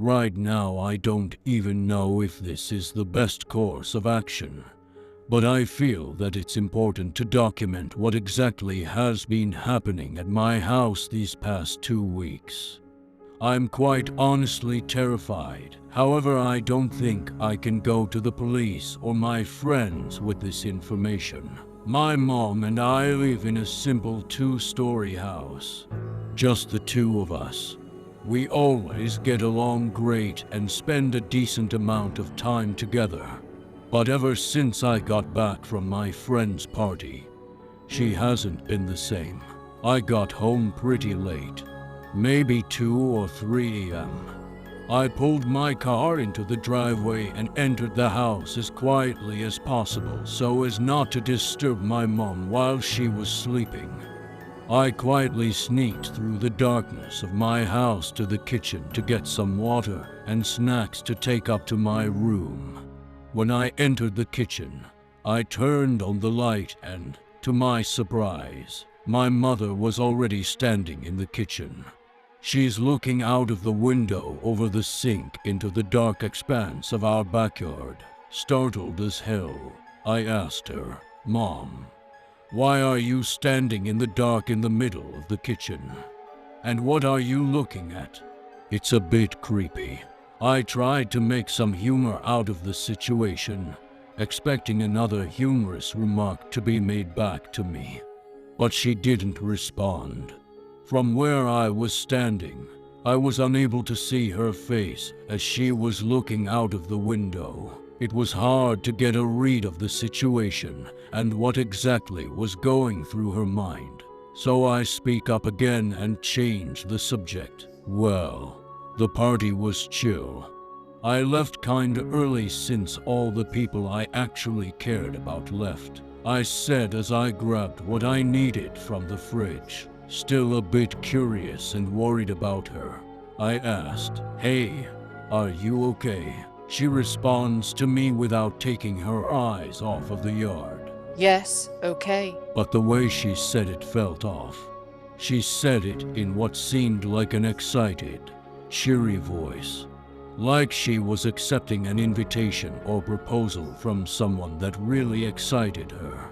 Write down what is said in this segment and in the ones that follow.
Right now I don't even know if this is the best course of action, but I feel that it's important to document what exactly has been happening at my house these past 2 weeks. I'm quite honestly terrified. However, I don't think I can go to the police or my friends with this information. My mom and I live in a simple 2-story house. Just the two of us. We always get along great and spend a decent amount of time together. But ever since I got back from my friend's party, she hasn't been the same. I got home pretty late. Maybe 2 or 3 a.m. I pulled my car into the driveway and entered the house as quietly as possible so as not to disturb my mom while she was sleeping. I quietly sneaked through the darkness of my house to the kitchen to get some water and snacks to take up to my room. When I entered the kitchen, I turned on the light and, to my surprise, my mother was already standing in the kitchen. She's looking out of the window over the sink into the dark expanse of our backyard. Startled as hell, I asked her, "Mom, why are you standing in the dark in the middle of the kitchen? And what are you looking at?" It's a bit creepy. I tried to make some humor out of the situation, expecting another humorous remark to be made back to me. But she didn't respond. From where I was standing, I was unable to see her face as she was looking out of the window. It was hard to get a read of the situation and what exactly was going through her mind. So I speak up again and change the subject. "Well, the party was chill. I left kinda early since all the people I actually cared about left," I said as I grabbed what I needed from the fridge. Still a bit curious and worried about her, I asked, "Hey, are you okay?" She responds to me without taking her eyes off of the yard. "Yes, okay." But the way she said it felt off. She said it in what seemed like an excited, cheery voice, like she was accepting an invitation or proposal from someone that really excited her.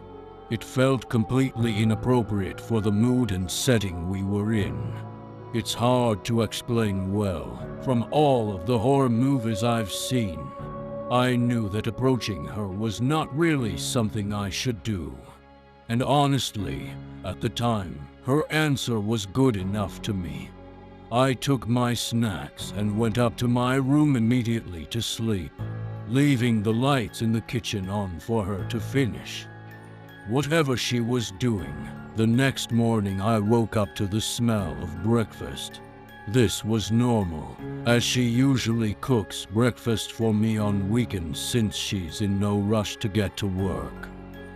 It felt completely inappropriate for the mood and setting we were in. It's hard to explain well. From all of the horror movies I've seen, I knew that approaching her was not really something I should do. And honestly, at the time, her answer was good enough to me. I took my snacks and went up to my room immediately to sleep, leaving the lights in the kitchen on for her to finish whatever she was doing. The next morning I woke up to the smell of breakfast. This was normal, as she usually cooks breakfast for me on weekends since she's in no rush to get to work.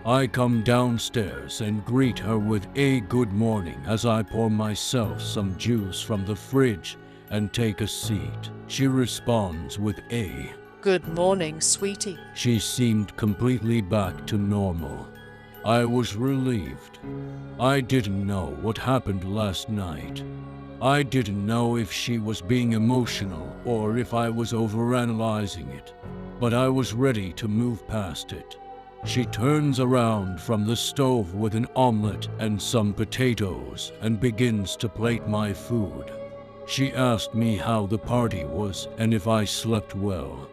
I come downstairs and greet her with a good morning as I pour myself some juice from the fridge and take a seat. She responds with a "Good morning, sweetie." She seemed completely back to normal. I was relieved. I didn't know what happened last night. I didn't know if she was being emotional or if I was overanalyzing it, but I was ready to move past it. She turns around from the stove with an omelet and some potatoes and begins to plate my food. She asked me how the party was and if I slept well.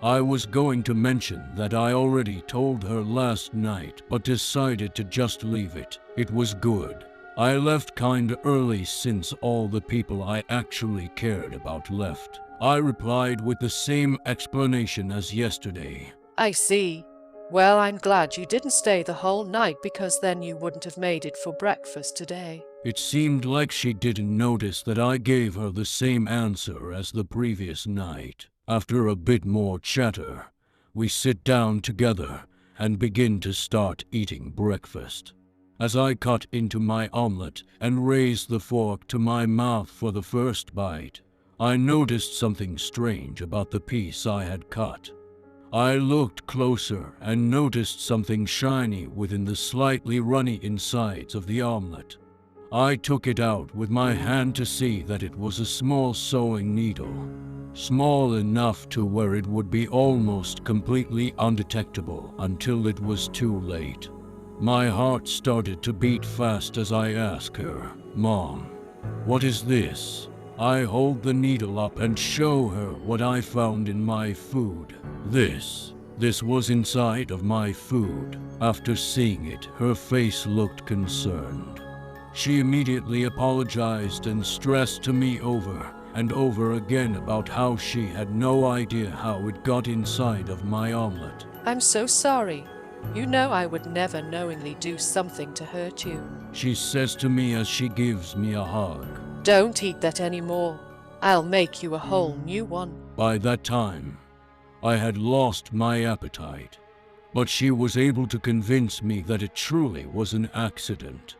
I was going to mention that I already told her last night, but decided to just leave it. It was good. I left kinda early since all the people I actually cared about left. I replied with the same explanation as yesterday. "I see. Well, I'm glad you didn't stay the whole night because then you wouldn't have made it for breakfast today." It seemed like she didn't notice that I gave her the same answer as the previous night. After a bit more chatter, we sit down together and begin to start eating breakfast. As I cut into my omelet and raised the fork to my mouth for the first bite, I noticed something strange about the piece I had cut. I looked closer and noticed something shiny within the slightly runny insides of the omelet. I took it out with my hand to see that it was a small sewing needle, small enough to where it would be almost completely undetectable until it was too late. My heart started to beat fast as I asked her, "Mom, what is this?" I hold the needle up and show her what I found in my food. This was inside of my food. After seeing it, her face looked concerned. She immediately apologized and stressed to me over and over again about how she had no idea how it got inside of my omelet. "I'm so sorry. You know I would never knowingly do something to hurt you," she says to me as she gives me a hug. "Don't eat that anymore. I'll make you a whole new one." By that time, I had lost my appetite, but she was able to convince me that it truly was an accident.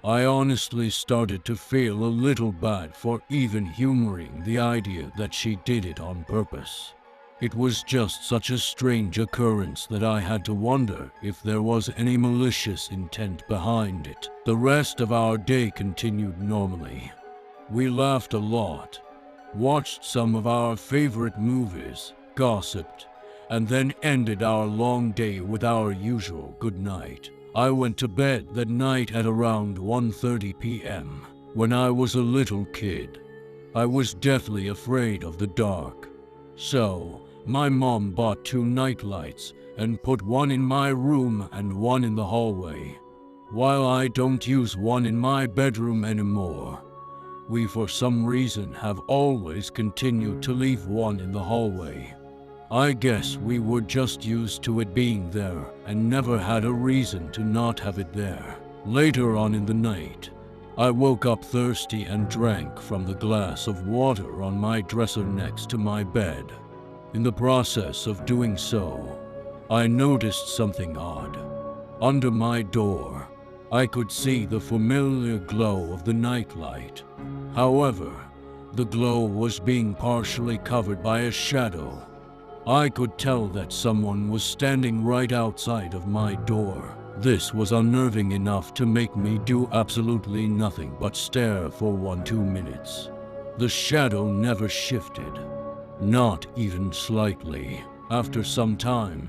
I honestly started to feel a little bad for even humoring the idea that she did it on purpose. It was just such a strange occurrence that I had to wonder if there was any malicious intent behind it. The rest of our day continued normally. We laughed a lot, watched some of our favorite movies, gossiped, and then ended our long day with our usual good night. I went to bed that night at around 1:30 p.m. When I was a little kid, I was deathly afraid of the dark. So, my mom bought 2 nightlights and put one in my room and one in the hallway. While I don't use one in my bedroom anymore, we for some reason have always continued to leave one in the hallway. I guess we were just used to it being there and never had a reason to not have it there. Later on in the night, I woke up thirsty and drank from the glass of water on my dresser next to my bed. In the process of doing so, I noticed something odd. Under my door, I could see the familiar glow of the nightlight. However, the glow was being partially covered by a shadow. I could tell that someone was standing right outside of my door. This was unnerving enough to make me do absolutely nothing but stare for 1-2 minutes. The shadow never shifted, not even slightly. After some time,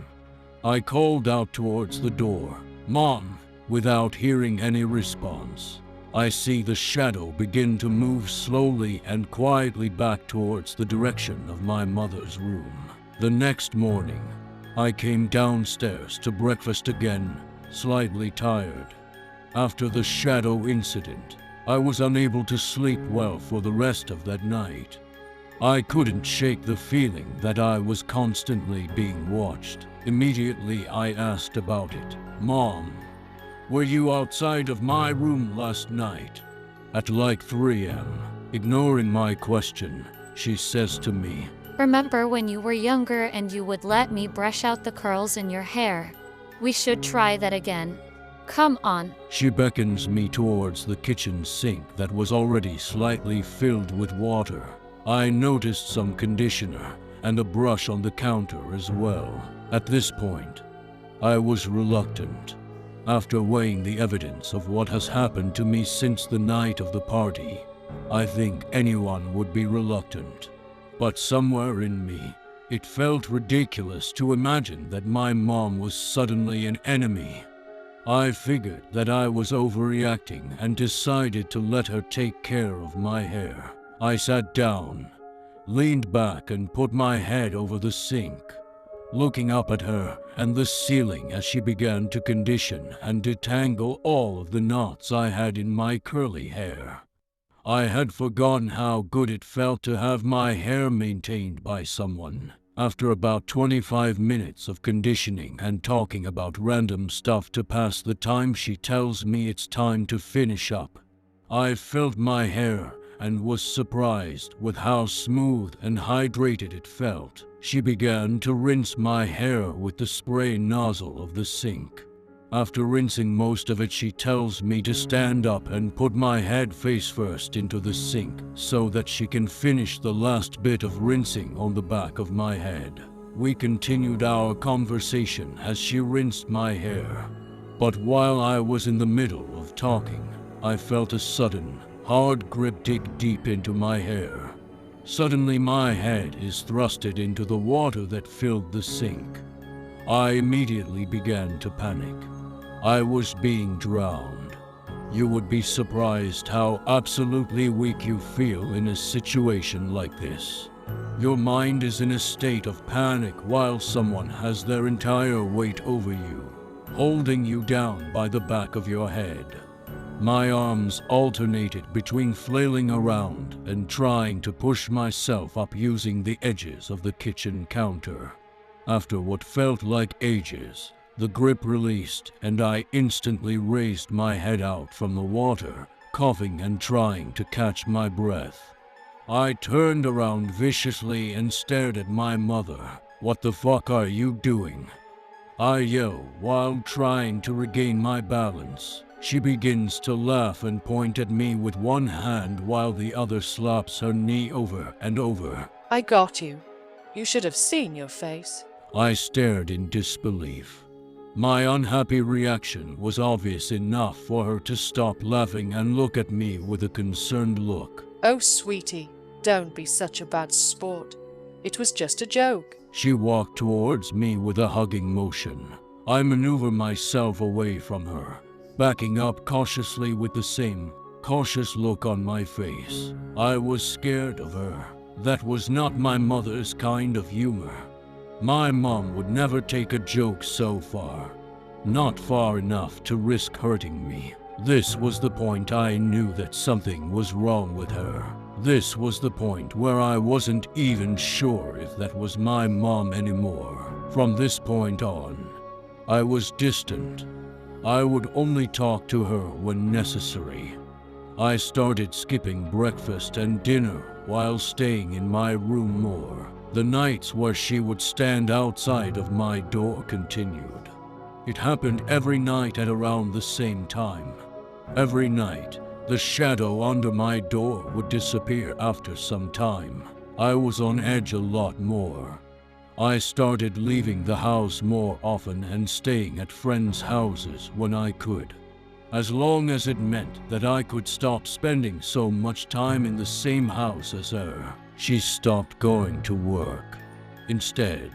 I called out towards the door, "Mom," without hearing any response. I see the shadow begin to move slowly and quietly back towards the direction of my mother's room. The next morning, I came downstairs to breakfast again, slightly tired. After the shadow incident, I was unable to sleep well for the rest of that night. I couldn't shake the feeling that I was constantly being watched. Immediately, I asked about it. "Mom, were you outside of my room last night?" At like 3 a.m., ignoring my question, she says to me, "Remember when you were younger and you would let me brush out the curls in your hair? We should try that again. Come on." She beckons me towards the kitchen sink that was already slightly filled with water. I noticed some conditioner and a brush on the counter as well. At this point, I was reluctant. After weighing the evidence of what has happened to me since the night of the party, I think anyone would be reluctant. But somewhere in me, it felt ridiculous to imagine that my mom was suddenly an enemy. I figured that I was overreacting and decided to let her take care of my hair. I sat down, leaned back and put my head over the sink, looking up at her and the ceiling as she began to condition and detangle all of the knots I had in my curly hair. I had forgotten how good it felt to have my hair maintained by someone. After about 25 minutes of conditioning and talking about random stuff to pass the time, she tells me it's time to finish up. I felt my hair and was surprised with how smooth and hydrated it felt. She began to rinse my hair with the spray nozzle of the sink. After rinsing most of it, she tells me to stand up and put my head face first into the sink so that she can finish the last bit of rinsing on the back of my head. We continued our conversation as she rinsed my hair. But while I was in the middle of talking, I felt a sudden, hard grip dig deep into my hair. Suddenly my head is thrusted into the water that filled the sink. I immediately began to panic. I was being drowned. You would be surprised how absolutely weak you feel in a situation like this. Your mind is in a state of panic while someone has their entire weight over you, holding you down by the back of your head. My arms alternated between flailing around and trying to push myself up using the edges of the kitchen counter. After what felt like ages, the grip released and I instantly raised my head out from the water, coughing and trying to catch my breath. I turned around viciously and stared at my mother. "What the fuck are you doing?" I yell while trying to regain my balance. She begins to laugh and point at me with one hand while the other slaps her knee over and over. "I got you. You should have seen your face." I stared in disbelief. My unhappy reaction was obvious enough for her to stop laughing and look at me with a concerned look. "Oh, sweetie, don't be such a bad sport. It was just a joke." She walked towards me with a hugging motion. I maneuver myself away from her, backing up cautiously with the same cautious look on my face. I was scared of her. That was not my mother's kind of humor. My mom would never take a joke so far. Not far enough to risk hurting me. This was the point I knew that something was wrong with her. This was the point where I wasn't even sure if that was my mom anymore. From this point on, I was distant. I would only talk to her when necessary. I started skipping breakfast and dinner while staying in my room more. The nights where she would stand outside of my door continued. It happened every night at around the same time. Every night, the shadow under my door would disappear after some time. I was on edge a lot more. I started leaving the house more often and staying at friends' houses when I could. As long as it meant that I could stop spending so much time in the same house as her. She stopped going to work. Instead,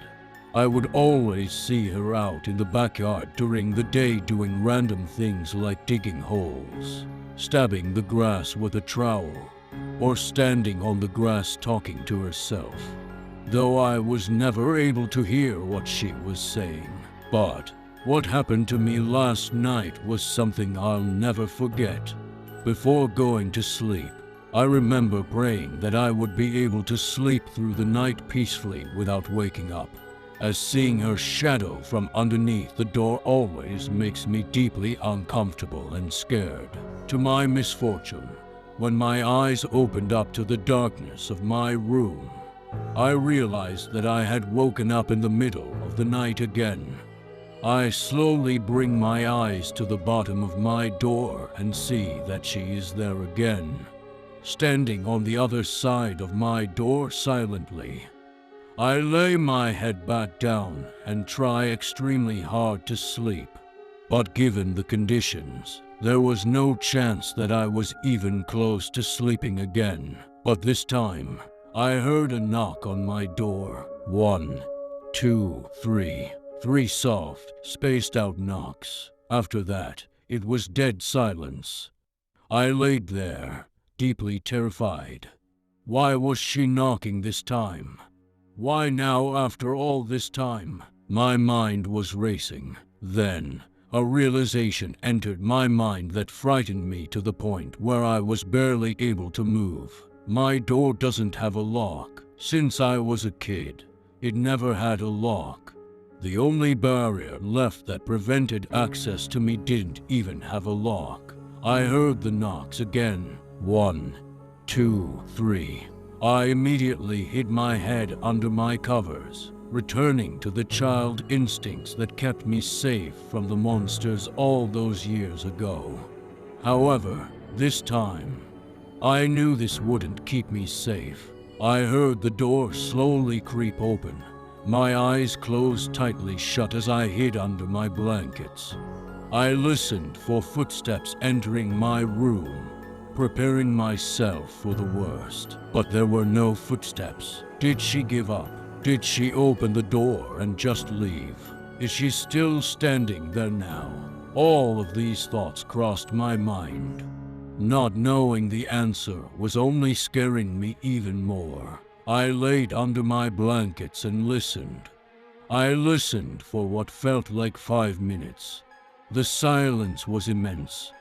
I would always see her out in the backyard during the day doing random things like digging holes, stabbing the grass with a trowel, or standing on the grass talking to herself. Though I was never able to hear what she was saying. But what happened to me last night was something I'll never forget. Before going to sleep, I remember praying that I would be able to sleep through the night peacefully without waking up, as seeing her shadow from underneath the door always makes me deeply uncomfortable and scared. To my misfortune, when my eyes opened up to the darkness of my room, I realized that I had woken up in the middle of the night again. I slowly bring my eyes to the bottom of my door and see that she is there again, standing on the other side of my door silently. I lay my head back down and try extremely hard to sleep. But given the conditions, there was no chance that I was even close to sleeping again. But this time, I heard a knock on my door. 1, 2, 3. 3 soft, spaced out knocks. After that, it was dead silence. I laid there, deeply terrified. Why was she knocking this time? Why now after all this time? My mind was racing. Then, a realization entered my mind that frightened me to the point where I was barely able to move. My door doesn't have a lock. Since I was a kid, it never had a lock. The only barrier left that prevented access to me didn't even have a lock. I heard the knocks again. 1, 2, 3. I immediately hid my head under my covers, returning to the child instincts that kept me safe from the monsters all those years ago. However, this time, I knew this wouldn't keep me safe. I heard the door slowly creep open. My eyes closed tightly shut as I hid under my blankets. I listened for footsteps entering my room, preparing myself for the worst. But there were no footsteps. Did she give up? Did she open the door and just leave? Is she still standing there now? All of these thoughts crossed my mind. Not knowing the answer was only scaring me even more. I laid under my blankets and listened. I listened for what felt like 5 minutes. The silence was immense.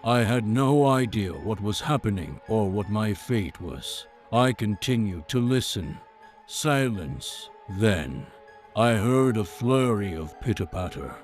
I had no idea what was happening or what my fate was. I continued to listen. Silence. Then, I heard a flurry of pitter-patter.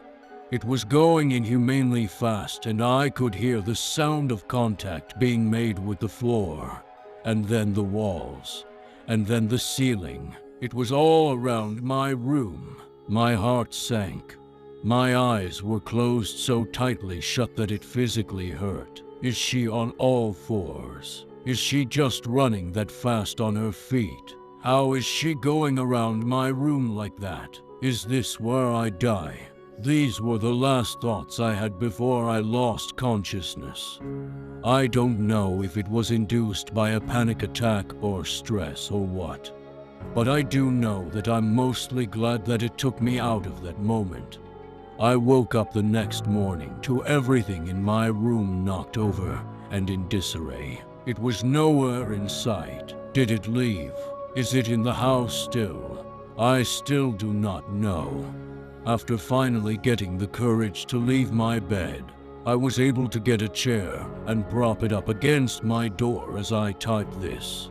It was going inhumanely fast, and I could hear the sound of contact being made with the floor, and then the walls, and then the ceiling. It was all around my room. My heart sank. My eyes were closed so tightly shut that it physically hurt. Is she on all fours? Is she just running that fast on her feet? How is she going around my room like that? Is this where I die? These were the last thoughts I had before I lost consciousness. I don't know if it was induced by a panic attack or stress or what, but I do know that I'm mostly glad that it took me out of that moment. I woke up the next morning to everything in my room knocked over and in disarray. It was nowhere in sight. Did it leave? Is it in the house still? I still do not know. After finally getting the courage to leave my bed, I was able to get a chair and prop it up against my door as I typed this.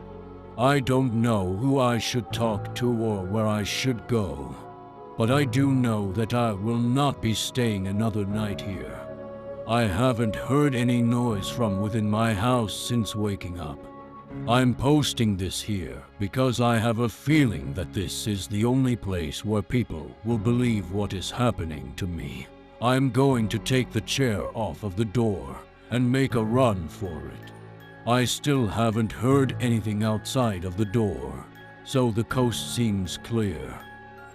I don't know who I should talk to or where I should go, but I do know that I will not be staying another night here. I haven't heard any noise from within my house since waking up. I'm posting this here because I have a feeling that this is the only place where people will believe what is happening to me. I'm going to take the chair off of the door and make a run for it. I still haven't heard anything outside of the door, so the coast seems clear.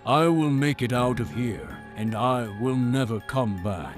I will make it out of here, and I will never come back.